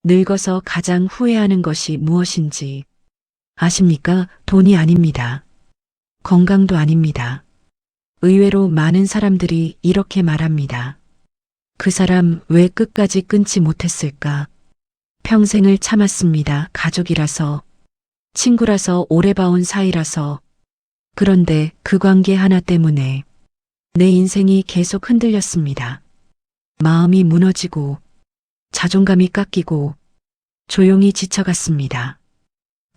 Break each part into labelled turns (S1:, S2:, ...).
S1: 늙어서 가장 후회하는 것이 무엇인지 아십니까? 돈이 아닙니다. 건강도 아닙니다. 의외로 많은 사람들이 이렇게 말합니다. 그 사람 왜 끝까지 끊지 못했을까? 평생을 참았습니다. 가족이라서, 친구라서, 오래 봐온 사이라서. 그런데 그 관계 하나 때문에 내 인생이 계속 흔들렸습니다. 마음이 무너지고, 자존감이 깎이고, 조용히 지쳐갔습니다.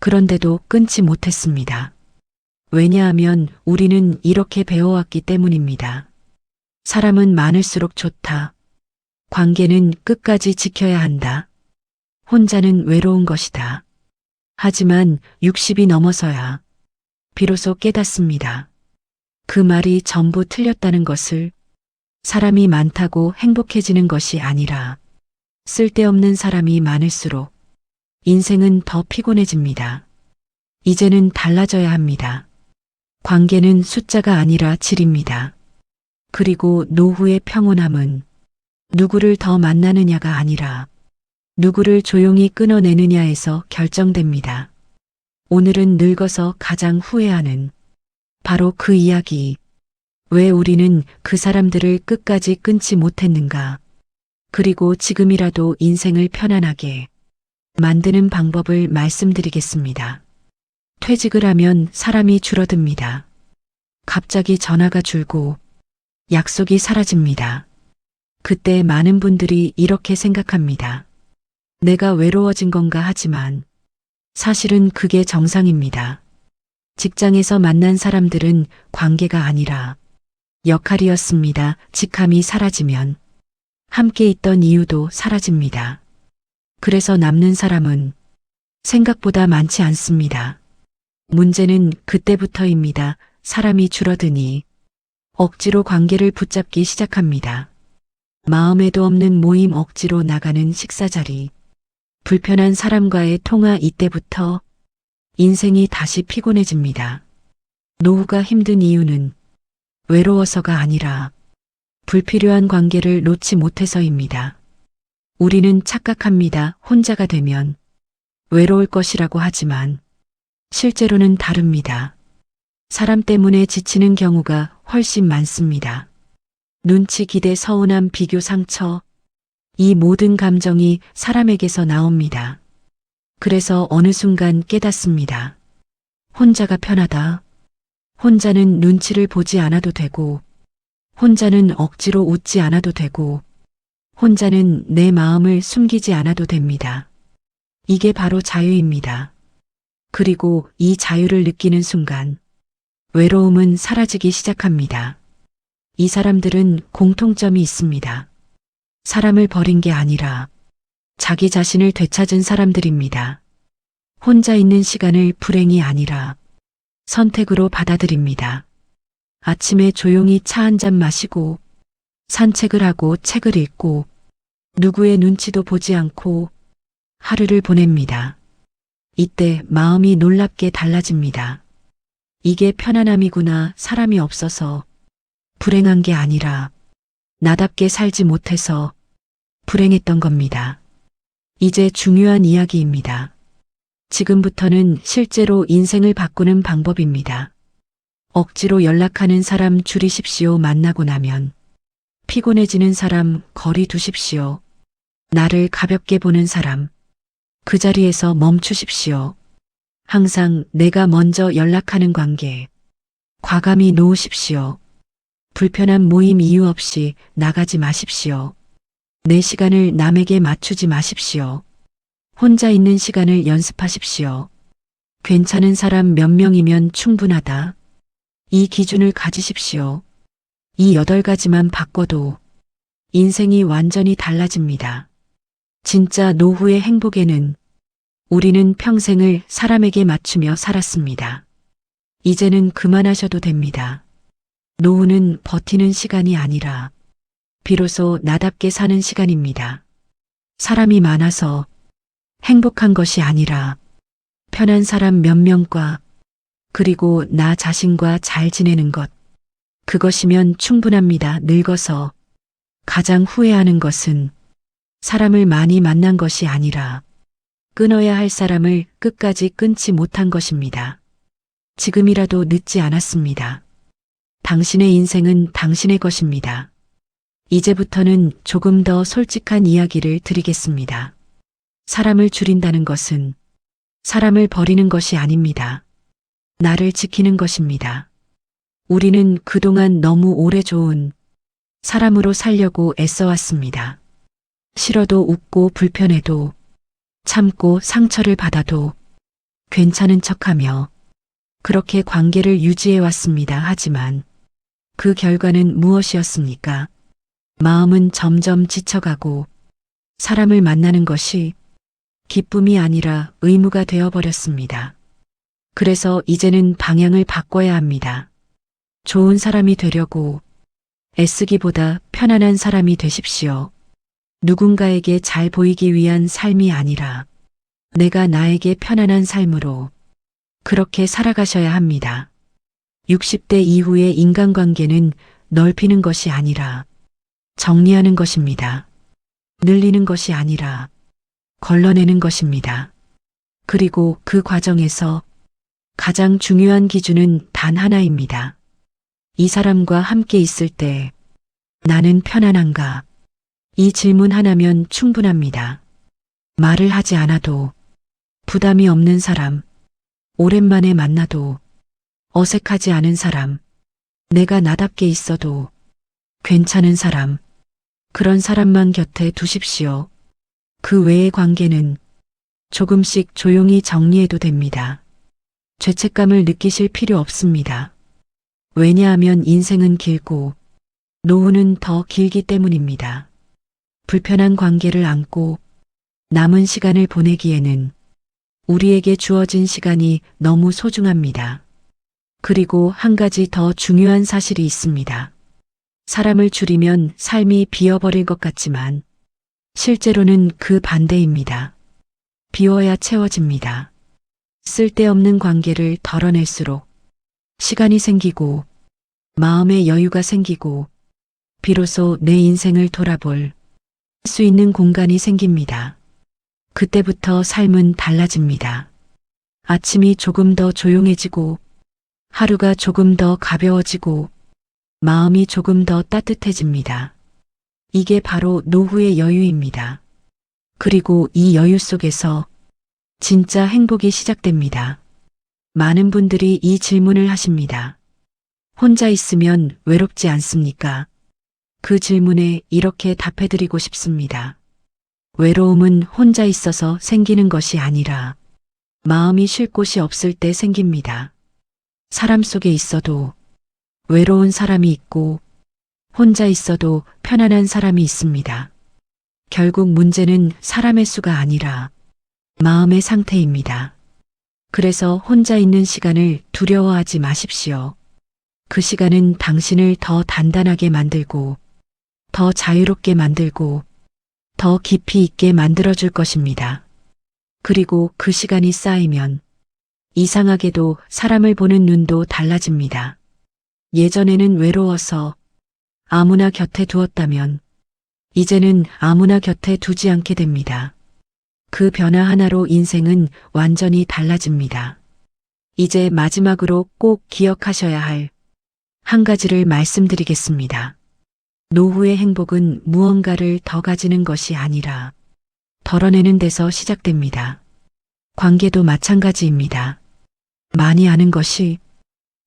S1: 그런데도 끊지 못했습니다. 왜냐하면 우리는 이렇게 배워왔기 때문입니다. 사람은 많을수록 좋다. 관계는 끝까지 지켜야 한다. 혼자는 외로운 것이다. 하지만 60이 넘어서야 비로소 깨닫습니다. 그 말이 전부 틀렸다는 것을. 사람이 많다고 행복해지는 것이 아니라 쓸데없는 사람이 많을수록 인생은 더 피곤해집니다. 이제는 달라져야 합니다. 관계는 숫자가 아니라 질입니다. 그리고 노후의 평온함은 누구를 더 만나느냐가 아니라 누구를 조용히 끊어내느냐에서 결정됩니다. 오늘은 늙어서 가장 후회하는 바로 그 이야기. 왜 우리는 그 사람들을 끝까지 끊지 못했는가? 그리고 지금이라도 인생을 편안하게 만드는 방법을 말씀드리겠습니다. 퇴직을 하면 사람이 줄어듭니다. 갑자기 전화가 줄고 약속이 사라집니다. 그때 많은 분들이 이렇게 생각합니다. 내가 외로워진 건가 하지만 사실은 그게 정상입니다. 직장에서 만난 사람들은 관계가 아니라 역할이었습니다. 직함이 사라지면 함께 있던 이유도 사라집니다. 그래서 남는 사람은 생각보다 많지 않습니다. 문제는 그때부터입니다. 사람이 줄어드니 억지로 관계를 붙잡기 시작합니다. 마음에도 없는 모임, 억지로 나가는 식사 자리, 불편한 사람과의 통화, 이때부터 인생이 다시 피곤해집니다. 노후가 힘든 이유는 외로워서가 아니라 불필요한 관계를 놓지 못해서입니다. 우리는 착각합니다. 혼자가 되면 외로울 것이라고 하지만 실제로는 다릅니다. 사람 때문에 지치는 경우가 훨씬 많습니다. 눈치, 기대, 서운함, 비교, 상처, 이 모든 감정이 사람에게서 나옵니다. 그래서 어느 순간 깨닫습니다. 혼자가 편하다. 혼자는 눈치를 보지 않아도 되고, 혼자는 억지로 웃지 않아도 되고, 혼자는 내 마음을 숨기지 않아도 됩니다. 이게 바로 자유입니다. 그리고 이 자유를 느끼는 순간 외로움은 사라지기 시작합니다. 이 사람들은 공통점이 있습니다. 사람을 버린 게 아니라 자기 자신을 되찾은 사람들입니다. 혼자 있는 시간을 불행이 아니라 선택으로 받아들입니다. 아침에 조용히 차 한 잔 마시고 산책을 하고 책을 읽고 누구의 눈치도 보지 않고 하루를 보냅니다. 이때 마음이 놀랍게 달라집니다. 이게 편안함이구나. 사람이 없어서 불행한 게 아니라 나답게 살지 못해서 불행했던 겁니다. 이제 중요한 이야기입니다. 지금부터는 실제로 인생을 바꾸는 방법입니다. 억지로 연락하는 사람 줄이십시오. 만나고 나면 피곤해지는 사람 거리 두십시오. 나를 가볍게 보는 사람 그 자리에서 멈추십시오. 항상 내가 먼저 연락하는 관계 과감히 놓으십시오. 불편한 모임 이유 없이 나가지 마십시오. 내 시간을 남에게 맞추지 마십시오. 혼자 있는 시간을 연습하십시오. 괜찮은 사람 몇 명이면 충분하다. 이 기준을 가지십시오. 이 8가지만 바꿔도 인생이 완전히 달라집니다. 진짜 노후의 행복에는 우리는 평생을 사람에게 맞추며 살았습니다. 이제는 그만하셔도 됩니다. 노후는 버티는 시간이 아니라 비로소 나답게 사는 시간입니다. 사람이 많아서 행복한 것이 아니라 편한 사람 몇 명과 그리고 나 자신과 잘 지내는 것, 그것이면 충분합니다. 늙어서 가장 후회하는 것은 사람을 많이 만난 것이 아니라 끊어야 할 사람을 끝까지 끊지 못한 것입니다. 지금이라도 늦지 않았습니다. 당신의 인생은 당신의 것입니다. 이제부터는 조금 더 솔직한 이야기를 드리겠습니다. 사람을 줄인다는 것은 사람을 버리는 것이 아닙니다. 나를 지키는 것입니다. 우리는 그동안 너무 오래 좋은 사람으로 살려고 애써왔습니다. 싫어도 웃고 불편해도 참고 상처를 받아도 괜찮은 척하며 그렇게 관계를 유지해 왔습니다. 하지만 그 결과는 무엇이었습니까? 마음은 점점 지쳐가고 사람을 만나는 것이 기쁨이 아니라 의무가 되어버렸습니다. 그래서 이제는 방향을 바꿔야 합니다. 좋은 사람이 되려고 애쓰기보다 편안한 사람이 되십시오. 누군가에게 잘 보이기 위한 삶이 아니라 내가 나에게 편안한 삶으로 그렇게 살아가셔야 합니다. 60대 이후의 인간관계는 넓히는 것이 아니라 정리하는 것입니다. 늘리는 것이 아니라 걸러내는 것입니다. 그리고 그 과정에서 가장 중요한 기준은 단 하나입니다. 이 사람과 함께 있을 때 나는 편안한가? 이 질문 하나면 충분합니다. 말을 하지 않아도 부담이 없는 사람, 오랜만에 만나도 어색하지 않은 사람, 내가 나답게 있어도 괜찮은 사람, 그런 사람만 곁에 두십시오. 그 외의 관계는 조금씩 조용히 정리해도 됩니다. 죄책감을 느끼실 필요 없습니다. 왜냐하면 인생은 길고 노후는 더 길기 때문입니다. 불편한 관계를 안고 남은 시간을 보내기에는 우리에게 주어진 시간이 너무 소중합니다. 그리고 한 가지 더 중요한 사실이 있습니다. 사람을 줄이면 삶이 비어버릴 것 같지만 실제로는 그 반대입니다. 비워야 채워집니다. 쓸데없는 관계를 덜어낼수록 시간이 생기고 마음의 여유가 생기고 비로소 내 인생을 돌아볼 수 있는 공간이 생깁니다. 그때부터 삶은 달라집니다. 아침이 조금 더 조용해지고 하루가 조금 더 가벼워지고 마음이 조금 더 따뜻해집니다. 이게 바로 노후의 여유입니다. 그리고 이 여유 속에서 진짜 행복이 시작됩니다. 많은 분들이 이 질문을 하십니다. 혼자 있으면 외롭지 않습니까? 그 질문에 이렇게 답해드리고 싶습니다. 외로움은 혼자 있어서 생기는 것이 아니라 마음이 쉴 곳이 없을 때 생깁니다. 사람 속에 있어도 외로운 사람이 있고 혼자 있어도 편안한 사람이 있습니다. 결국 문제는 사람의 수가 아니라 마음의 상태입니다. 그래서 혼자 있는 시간을 두려워하지 마십시오. 그 시간은 당신을 더 단단하게 만들고 더 자유롭게 만들고 더 깊이 있게 만들어줄 것입니다. 그리고 그 시간이 쌓이면 이상하게도 사람을 보는 눈도 달라집니다. 예전에는 외로워서 아무나 곁에 두었다면 이제는 아무나 곁에 두지 않게 됩니다. 그 변화 하나로 인생은 완전히 달라집니다. 이제 마지막으로 꼭 기억하셔야 할 한 가지를 말씀드리겠습니다. 노후의 행복은 무언가를 더 가지는 것이 아니라 덜어내는 데서 시작됩니다. 관계도 마찬가지입니다. 많이 아는 것이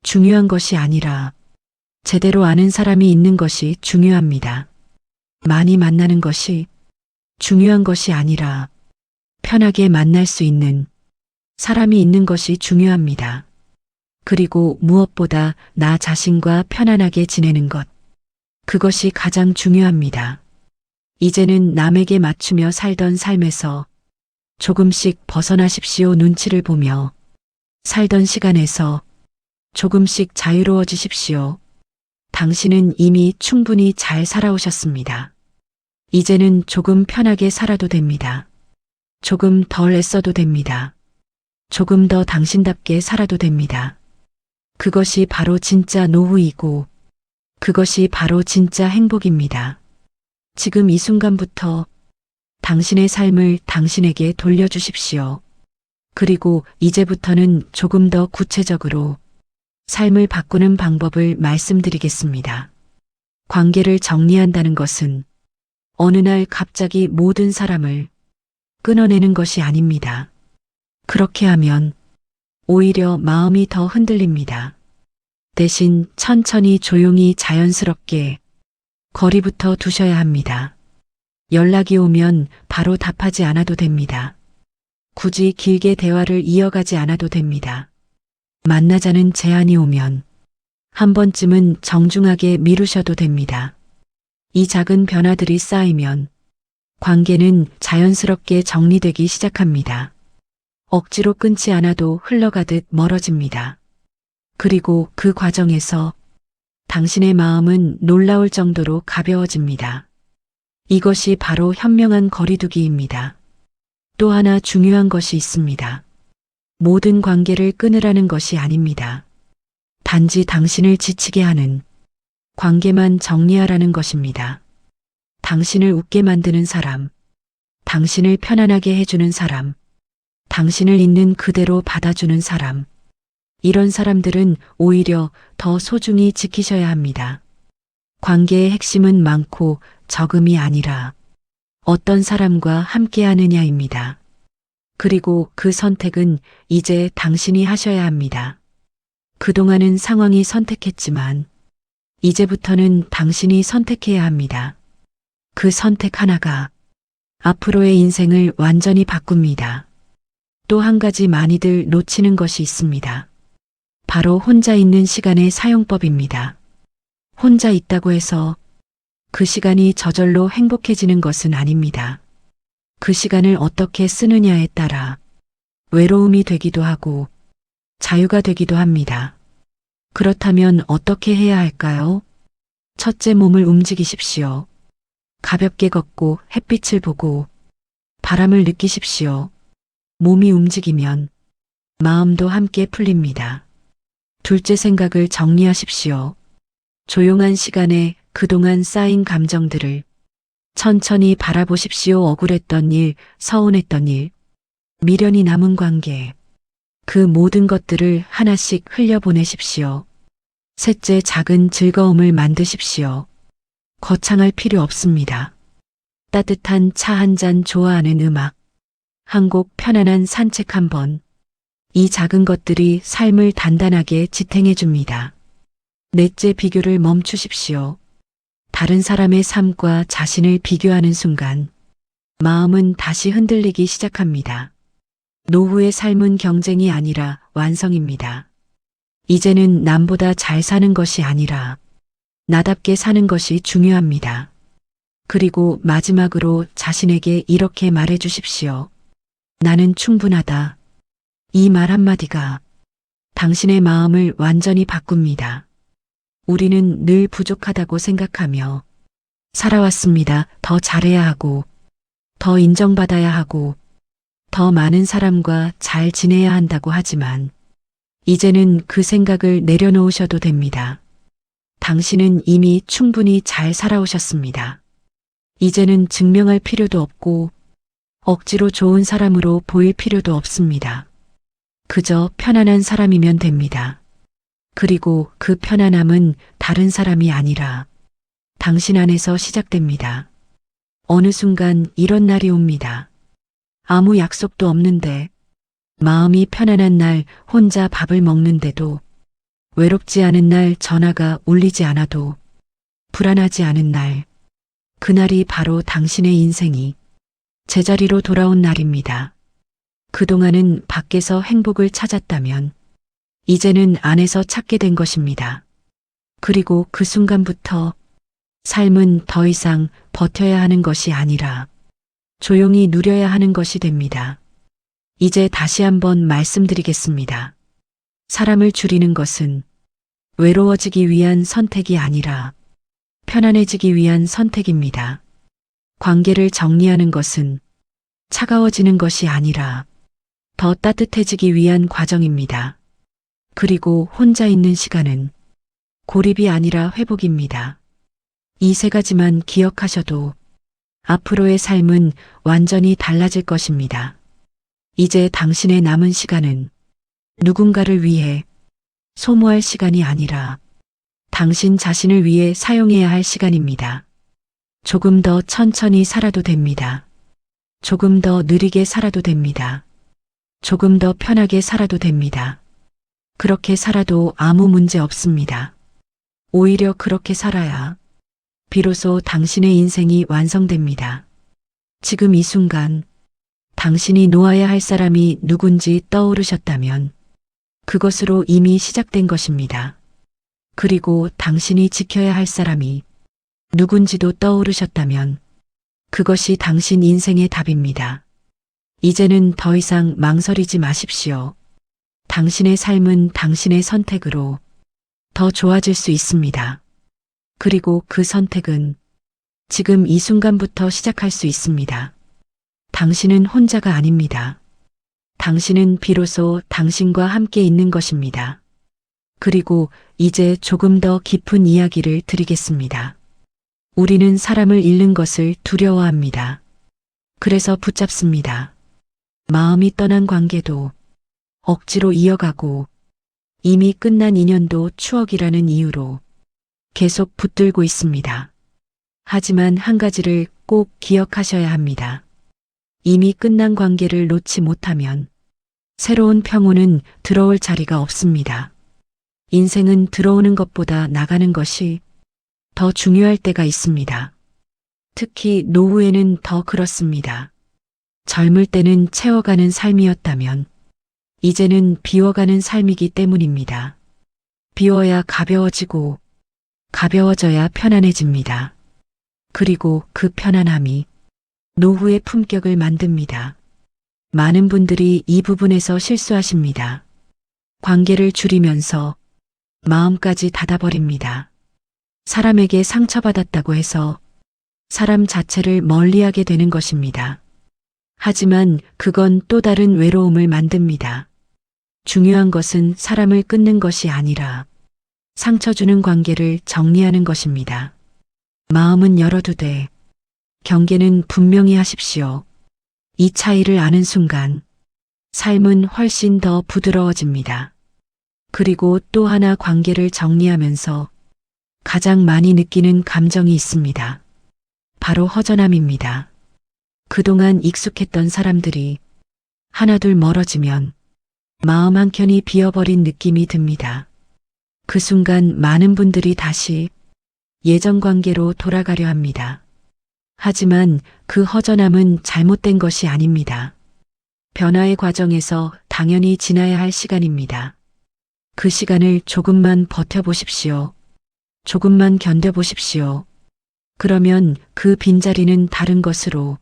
S1: 중요한 것이 아니라 제대로 아는 사람이 있는 것이 중요합니다. 많이 만나는 것이 중요한 것이 아니라 편하게 만날 수 있는 사람이 있는 것이 중요합니다. 그리고 무엇보다 나 자신과 편안하게 지내는 것. 그것이 가장 중요합니다. 이제는 남에게 맞추며 살던 삶에서 조금씩 벗어나십시오. 눈치를 보며 살던 시간에서 조금씩 자유로워지십시오. 당신은 이미 충분히 잘 살아오셨습니다. 이제는 조금 편하게 살아도 됩니다. 조금 덜 애써도 됩니다. 조금 더 당신답게 살아도 됩니다. 그것이 바로 진짜 노후이고 그것이 바로 진짜 행복입니다. 지금 이 순간부터 당신의 삶을 당신에게 돌려주십시오. 그리고 이제부터는 조금 더 구체적으로 삶을 바꾸는 방법을 말씀드리겠습니다. 관계를 정리한다는 것은 어느 날 갑자기 모든 사람을 끊어내는 것이 아닙니다. 그렇게 하면 오히려 마음이 더 흔들립니다. 대신 천천히 조용히 자연스럽게 거리부터 두셔야 합니다. 연락이 오면 바로 답하지 않아도 됩니다. 굳이 길게 대화를 이어가지 않아도 됩니다. 만나자는 제안이 오면 한 번쯤은 정중하게 미루셔도 됩니다. 이 작은 변화들이 쌓이면 관계는 자연스럽게 정리되기 시작합니다. 억지로 끊지 않아도 흘러가듯 멀어집니다. 그리고 그 과정에서 당신의 마음은 놀라울 정도로 가벼워집니다. 이것이 바로 현명한 거리두기입니다. 또 하나 중요한 것이 있습니다. 모든 관계를 끊으라는 것이 아닙니다. 단지 당신을 지치게 하는 관계만 정리하라는 것입니다. 당신을 웃게 만드는 사람, 당신을 편안하게 해주는 사람, 당신을 있는 그대로 받아주는 사람, 이런 사람들은 오히려 더 소중히 지키셔야 합니다. 관계의 핵심은 많고 적음이 아니라 어떤 사람과 함께 하느냐입니다. 그리고 그 선택은 이제 당신이 하셔야 합니다. 그동안은 상황이 선택했지만 이제부터는 당신이 선택해야 합니다. 그 선택 하나가 앞으로의 인생을 완전히 바꿉니다. 또 한 가지 많이들 놓치는 것이 있습니다. 바로 혼자 있는 시간의 사용법입니다. 혼자 있다고 해서 그 시간이 저절로 행복해지는 것은 아닙니다. 그 시간을 어떻게 쓰느냐에 따라 외로움이 되기도 하고 자유가 되기도 합니다. 그렇다면 어떻게 해야 할까요? 첫째, 몸을 움직이십시오. 가볍게 걷고 햇빛을 보고 바람을 느끼십시오. 몸이 움직이면 마음도 함께 풀립니다. 둘째, 생각을 정리하십시오. 조용한 시간에 그동안 쌓인 감정들을 천천히 바라보십시오. 억울했던 일, 서운했던 일, 미련이 남은 관계, 그 모든 것들을 하나씩 흘려보내십시오. 셋째, 작은 즐거움을 만드십시오. 거창할 필요 없습니다. 따뜻한 차 한 잔, 좋아하는 음악, 한 곡, 편안한 산책 한 번. 이 작은 것들이 삶을 단단하게 지탱해 줍니다. 넷째, 비교를 멈추십시오. 다른 사람의 삶과 자신을 비교하는 순간 마음은 다시 흔들리기 시작합니다. 노후의 삶은 경쟁이 아니라 완성입니다. 이제는 남보다 잘 사는 것이 아니라 나답게 사는 것이 중요합니다. 그리고 마지막으로 자신에게 이렇게 말해 주십시오. 나는 충분하다. 이 말 한마디가 당신의 마음을 완전히 바꿉니다. 우리는 늘 부족하다고 생각하며 살아왔습니다. 더 잘해야 하고, 더 인정받아야 하고, 더 많은 사람과 잘 지내야 한다고 하지만, 이제는 그 생각을 내려놓으셔도 됩니다. 당신은 이미 충분히 잘 살아오셨습니다. 이제는 증명할 필요도 없고, 억지로 좋은 사람으로 보일 필요도 없습니다. 그저 편안한 사람이면 됩니다. 그리고 그 편안함은 다른 사람이 아니라 당신 안에서 시작됩니다. 어느 순간 이런 날이 옵니다. 아무 약속도 없는데 마음이 편안한 날, 혼자 밥을 먹는데도 외롭지 않은 날, 전화가 울리지 않아도 불안하지 않은 날, 그날이 바로 당신의 인생이 제자리로 돌아온 날입니다. 그동안은 밖에서 행복을 찾았다면 이제는 안에서 찾게 된 것입니다. 그리고 그 순간부터 삶은 더 이상 버텨야 하는 것이 아니라 조용히 누려야 하는 것이 됩니다. 이제 다시 한번 말씀드리겠습니다. 사람을 줄이는 것은 외로워지기 위한 선택이 아니라 편안해지기 위한 선택입니다. 관계를 정리하는 것은 차가워지는 것이 아니라 더 따뜻해지기 위한 과정입니다. 그리고 혼자 있는 시간은 고립이 아니라 회복입니다. 이 세 가지만 기억하셔도 앞으로의 삶은 완전히 달라질 것입니다. 이제 당신의 남은 시간은 누군가를 위해 소모할 시간이 아니라 당신 자신을 위해 사용해야 할 시간입니다. 조금 더 천천히 살아도 됩니다. 조금 더 느리게 살아도 됩니다. 조금 더 편하게 살아도 됩니다. 그렇게 살아도 아무 문제 없습니다. 오히려 그렇게 살아야 비로소 당신의 인생이 완성됩니다. 지금 이 순간 당신이 놓아야 할 사람이 누군지 떠오르셨다면 그것으로 이미 시작된 것입니다. 그리고 당신이 지켜야 할 사람이 누군지도 떠오르셨다면 그것이 당신 인생의 답입니다. 이제는 더 이상 망설이지 마십시오. 당신의 삶은 당신의 선택으로 더 좋아질 수 있습니다. 그리고 그 선택은 지금 이 순간부터 시작할 수 있습니다. 당신은 혼자가 아닙니다. 당신은 비로소 당신과 함께 있는 것입니다. 그리고 이제 조금 더 깊은 이야기를 드리겠습니다. 우리는 사람을 잃는 것을 두려워합니다. 그래서 붙잡습니다. 마음이 떠난 관계도 억지로 이어가고 이미 끝난 인연도 추억이라는 이유로 계속 붙들고 있습니다. 하지만 한 가지를 꼭 기억하셔야 합니다. 이미 끝난 관계를 놓지 못하면 새로운 평온은 들어올 자리가 없습니다. 인생은 들어오는 것보다 나가는 것이 더 중요할 때가 있습니다. 특히 노후에는 더 그렇습니다. 젊을 때는 채워가는 삶이었다면 이제는 비워가는 삶이기 때문입니다. 비워야 가벼워지고 가벼워져야 편안해집니다. 그리고 그 편안함이 노후의 품격을 만듭니다. 많은 분들이 이 부분에서 실수하십니다. 관계를 줄이면서 마음까지 닫아버립니다. 사람에게 상처받았다고 해서 사람 자체를 멀리하게 되는 것입니다. 하지만 그건 또 다른 외로움을 만듭니다. 중요한 것은 사람을 끊는 것이 아니라 상처 주는 관계를 정리하는 것입니다. 마음은 열어두되 경계는 분명히 하십시오. 이 차이를 아는 순간 삶은 훨씬 더 부드러워집니다. 그리고 또 하나 관계를 정리하면서 가장 많이 느끼는 감정이 있습니다. 바로 허전함입니다. 그동안 익숙했던 사람들이 하나둘 멀어지면 마음 한켠이 비어버린 느낌이 듭니다. 그 순간 많은 분들이 다시 예전 관계로 돌아가려 합니다. 하지만 그 허전함은 잘못된 것이 아닙니다. 변화의 과정에서 당연히 지나야 할 시간입니다. 그 시간을 조금만 버텨보십시오. 조금만 견뎌보십시오. 그러면 그 빈자리는 다른 것으로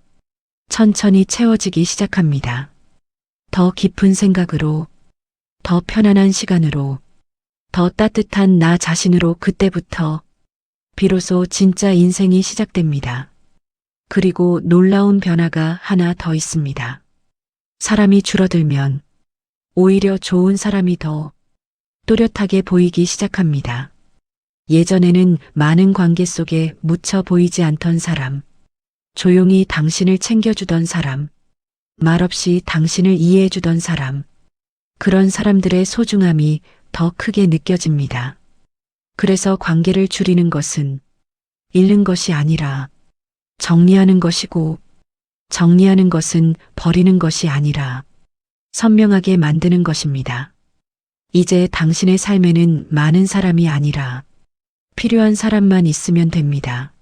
S1: 천천히 채워지기 시작합니다. 더 깊은 생각으로, 더 편안한 시간으로, 더 따뜻한 나 자신으로 그때부터 비로소 진짜 인생이 시작됩니다. 그리고 놀라운 변화가 하나 더 있습니다. 사람이 줄어들면 오히려 좋은 사람이 더 또렷하게 보이기 시작합니다. 예전에는 많은 관계 속에 묻혀 보이지 않던 사람, 조용히 당신을 챙겨주던 사람, 말없이 당신을 이해해주던 사람, 그런 사람들의 소중함이 더 크게 느껴집니다. 그래서 관계를 줄이는 것은 잃는 것이 아니라 정리하는 것이고, 정리하는 것은 버리는 것이 아니라 선명하게 만드는 것입니다. 이제 당신의 삶에는 많은 사람이 아니라 필요한 사람만 있으면 됩니다.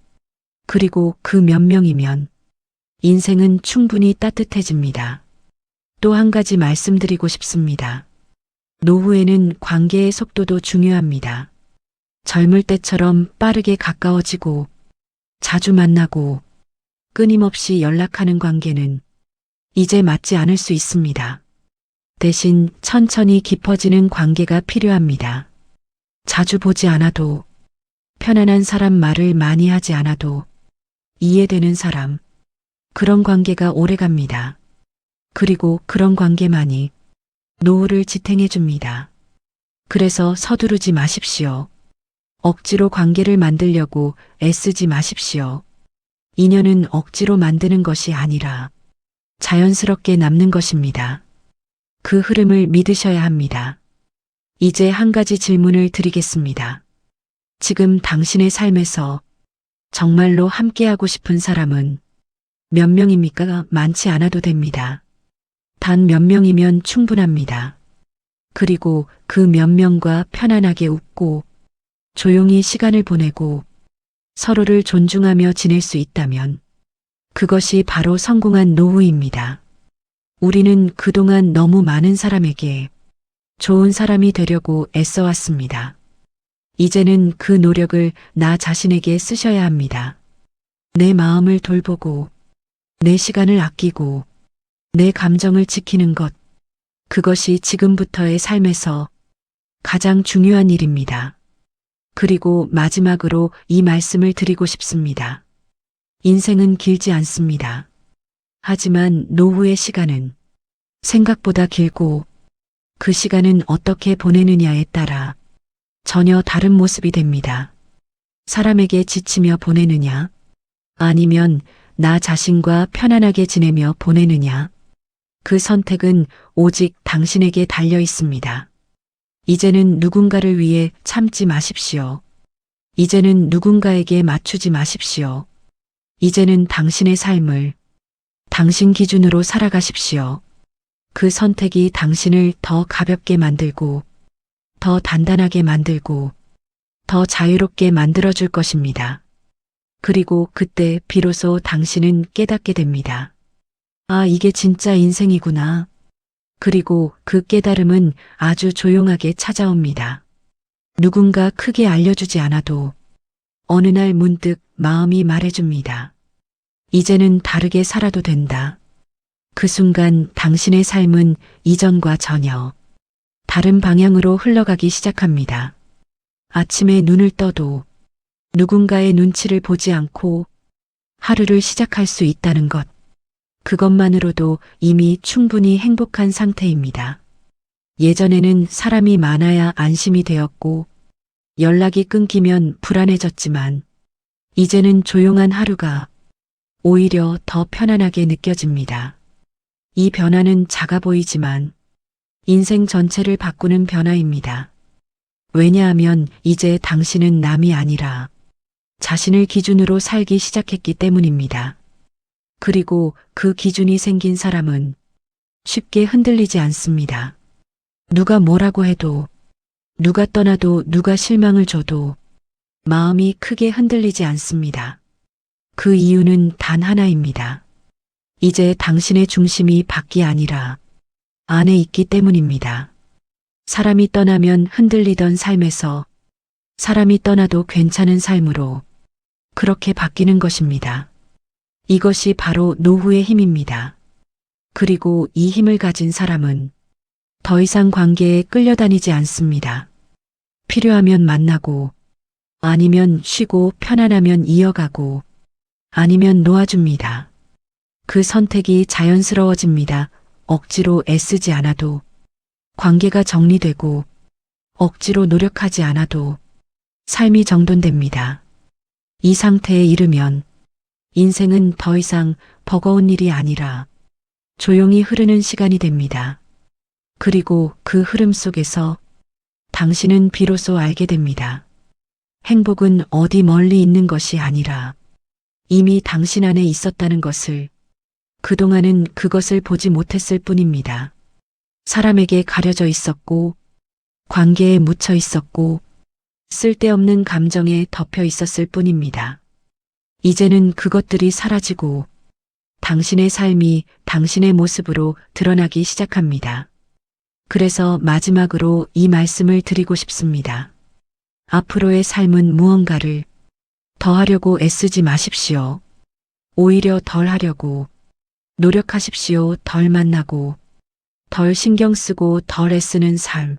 S1: 그리고 그 몇 명이면 인생은 충분히 따뜻해집니다. 또 한 가지 말씀드리고 싶습니다. 노후에는 관계의 속도도 중요합니다. 젊을 때처럼 빠르게 가까워지고 자주 만나고 끊임없이 연락하는 관계는 이제 맞지 않을 수 있습니다. 대신 천천히 깊어지는 관계가 필요합니다. 자주 보지 않아도, 편안한 사람 말을 많이 하지 않아도 이해되는 사람, 그런 관계가 오래갑니다. 그리고 그런 관계만이 노후를 지탱해 줍니다. 그래서 서두르지 마십시오. 억지로 관계를 만들려고 애쓰지 마십시오. 인연은 억지로 만드는 것이 아니라 자연스럽게 남는 것입니다. 그 흐름을 믿으셔야 합니다. 이제 한 가지 질문을 드리겠습니다. 지금 당신의 삶에서 정말로 함께하고 싶은 사람은 몇 명입니까? 많지 않아도 됩니다. 단 몇 명이면 충분합니다. 그리고 그 몇 명과 편안하게 웃고 조용히 시간을 보내고 서로를 존중하며 지낼 수 있다면 그것이 바로 성공한 노후입니다. 우리는 그동안 너무 많은 사람에게 좋은 사람이 되려고 애써왔습니다. 이제는 그 노력을 나 자신에게 쓰셔야 합니다. 내 마음을 돌보고 내 시간을 아끼고 내 감정을 지키는 것, 그것이 지금부터의 삶에서 가장 중요한 일입니다. 그리고 마지막으로 이 말씀을 드리고 싶습니다. 인생은 길지 않습니다. 하지만 노후의 시간은 생각보다 길고 그 시간은 어떻게 보내느냐에 따라 전혀 다른 모습이 됩니다. 사람에게 지치며 보내느냐, 아니면 나 자신과 편안하게 지내며 보내느냐, 그 선택은 오직 당신에게 달려 있습니다. 이제는 누군가를 위해 참지 마십시오. 이제는 누군가에게 맞추지 마십시오. 이제는 당신의 삶을 당신 기준으로 살아가십시오. 그 선택이 당신을 더 가볍게 만들고, 더 단단하게 만들고, 더 자유롭게 만들어줄 것입니다. 그리고 그때 비로소 당신은 깨닫게 됩니다. 아, 이게 진짜 인생이구나. 그리고 그 깨달음은 아주 조용하게 찾아옵니다. 누군가 크게 알려주지 않아도 어느 날 문득 마음이 말해줍니다. 이제는 다르게 살아도 된다. 그 순간 당신의 삶은 이전과 전혀 다른 방향으로 흘러가기 시작합니다. 아침에 눈을 떠도 누군가의 눈치를 보지 않고 하루를 시작할 수 있다는 것. 그것만으로도 이미 충분히 행복한 상태입니다. 예전에는 사람이 많아야 안심이 되었고 연락이 끊기면 불안해졌지만 이제는 조용한 하루가 오히려 더 편안하게 느껴집니다. 이 변화는 작아 보이지만 인생 전체를 바꾸는 변화입니다. 왜냐하면 이제 당신은 남이 아니라 자신을 기준으로 살기 시작했기 때문입니다. 그리고 그 기준이 생긴 사람은 쉽게 흔들리지 않습니다. 누가 뭐라고 해도, 누가 떠나도, 누가 실망을 줘도 마음이 크게 흔들리지 않습니다. 그 이유는 단 하나입니다. 이제 당신의 중심이 밖이 아니라 안에 있기 때문입니다. 사람이 떠나면 흔들리던 삶에서 사람이 떠나도 괜찮은 삶으로 그렇게 바뀌는 것입니다. 이것이 바로 노후의 힘입니다. 그리고 이 힘을 가진 사람은 더 이상 관계에 끌려다니지 않습니다. 필요하면 만나고, 아니면 쉬고 편안하면 이어가고, 아니면 놓아줍니다. 그 선택이 자연스러워집니다. 억지로 애쓰지 않아도, 관계가 정리되고, 억지로 노력하지 않아도 삶이 정돈됩니다. 이 상태에 이르면 인생은 더 이상 버거운 일이 아니라 조용히 흐르는 시간이 됩니다. 그리고 그 흐름 속에서 당신은 비로소 알게 됩니다. 행복은 어디 멀리 있는 것이 아니라 이미 당신 안에 있었다는 것을, 그동안은 그것을 보지 못했을 뿐입니다. 사람에게 가려져 있었고, 관계에 묻혀 있었고, 쓸데없는 감정에 덮여 있었을 뿐입니다. 이제는 그것들이 사라지고 당신의 삶이 당신의 모습으로 드러나기 시작합니다. 그래서 마지막으로 이 말씀을 드리고 싶습니다. 앞으로의 삶은 무언가를 더 하려고 애쓰지 마십시오. 오히려 덜 하려고 노력하십시오. 덜 만나고, 덜 신경 쓰고, 덜 애쓰는 삶.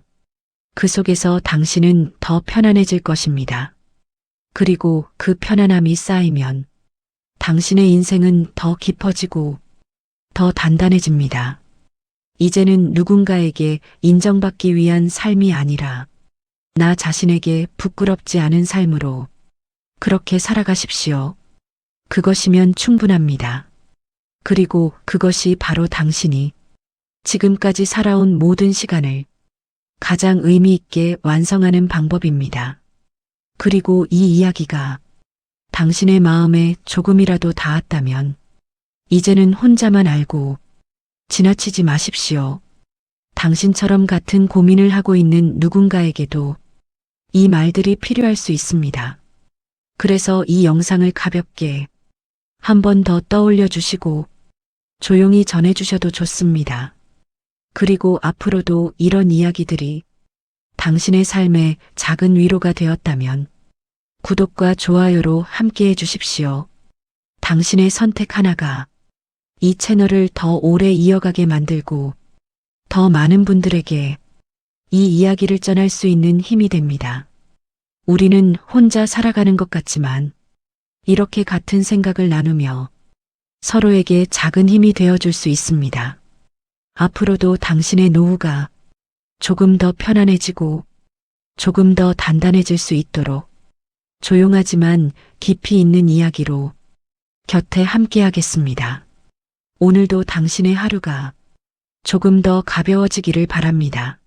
S1: 그 속에서 당신은 더 편안해질 것입니다. 그리고 그 편안함이 쌓이면 당신의 인생은 더 깊어지고 더 단단해집니다. 이제는 누군가에게 인정받기 위한 삶이 아니라 나 자신에게 부끄럽지 않은 삶으로 그렇게 살아가십시오. 그것이면 충분합니다. 그리고 그것이 바로 당신이 지금까지 살아온 모든 시간을 가장 의미 있게 완성하는 방법입니다. 그리고 이 이야기가 당신의 마음에 조금이라도 닿았다면 이제는 혼자만 알고 지나치지 마십시오. 당신처럼 같은 고민을 하고 있는 누군가에게도 이 말들이 필요할 수 있습니다. 그래서 이 영상을 가볍게 한 번 더 떠올려 주시고 조용히 전해 주셔도 좋습니다. 그리고 앞으로도 이런 이야기들이 당신의 삶에 작은 위로가 되었다면 구독과 좋아요로 함께 해 주십시오. 당신의 선택 하나가 이 채널을 더 오래 이어가게 만들고 더 많은 분들에게 이 이야기를 전할 수 있는 힘이 됩니다. 우리는 혼자 살아가는 것 같지만 이렇게 같은 생각을 나누며 서로에게 작은 힘이 되어줄 수 있습니다. 앞으로도 당신의 노후가 조금 더 편안해지고 조금 더 단단해질 수 있도록 조용하지만 깊이 있는 이야기로 곁에 함께 하겠습니다. 오늘도 당신의 하루가 조금 더 가벼워지기를 바랍니다.